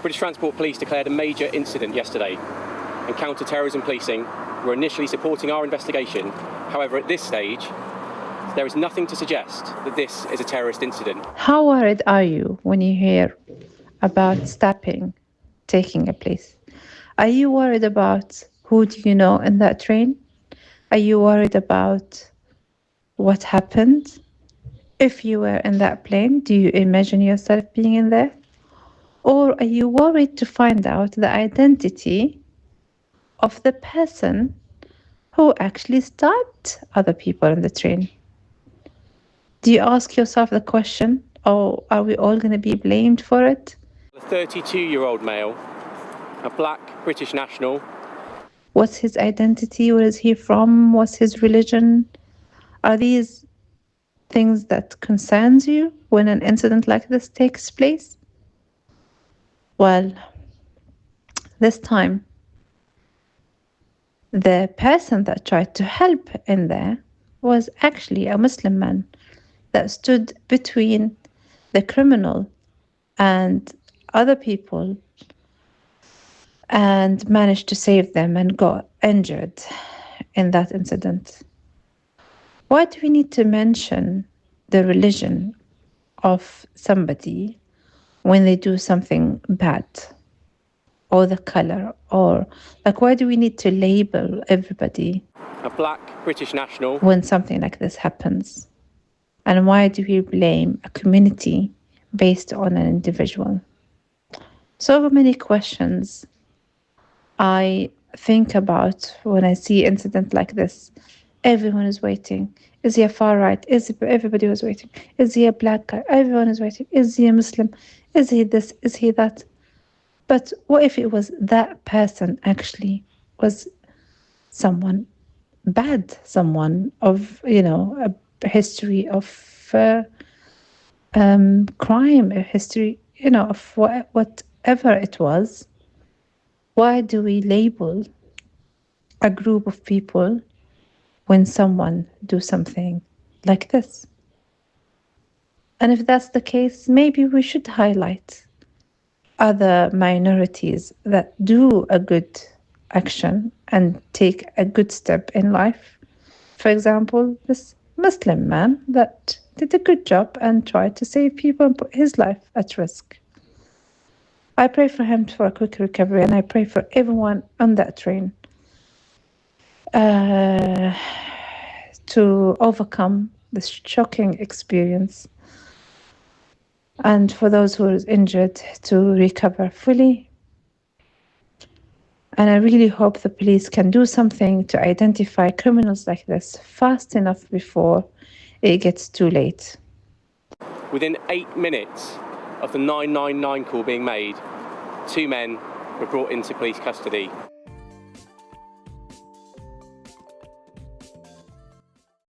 British Transport Police declared a major incident yesterday, and counter-terrorism policing were initially supporting our investigation. However, at this stage, there is nothing to suggest that this is a terrorist incident. How worried are you when you hear about stabbing taking place? Are you worried about who do you know in that train? Are you worried about what happened? If you were in that plane, do you imagine yourself being in there? Or are you worried to find out the identity of the person who actually stabbed other people in the train? Do you ask yourself the question, oh, are we all going to be blamed for it? A 32-year-old male, a black British national. What's his identity? Where is he from? What's his religion? Are these things that concerns you when an incident like this takes place? Well, this time, the person that tried to help in there was actually a Muslim man that stood between the criminal and other people and managed to save them and got injured in that incident. Why do we need to mention the religion of somebody when they do something bad, or the color, or like why do we need to label everybody A black British national. when something like this happens? And why do we blame a community based on an individual? So many questions I think about when I see incident like this. Everyone is waiting. Is he a far right? Everybody was waiting. Is he a black guy? Everyone is waiting. Is he a Muslim? Is he this? Is he that? But what if it was that person actually was someone bad, someone of, a history of crime, a history, of whatever it was? Why do we label a group of people when someone do something like this? And if that's the case, maybe we should highlight other minorities that do a good action and take a good step in life. For example, this Muslim man that did a good job and tried to save people and put his life at risk. I pray for him for a quick recovery, and I pray for everyone on that train to overcome this shocking experience, and for those who are injured to recover fully. And I really hope the police can do something to identify criminals like this fast enough before it gets too late. Within 8 minutes of the 999 call being made, 2 men were brought into police custody.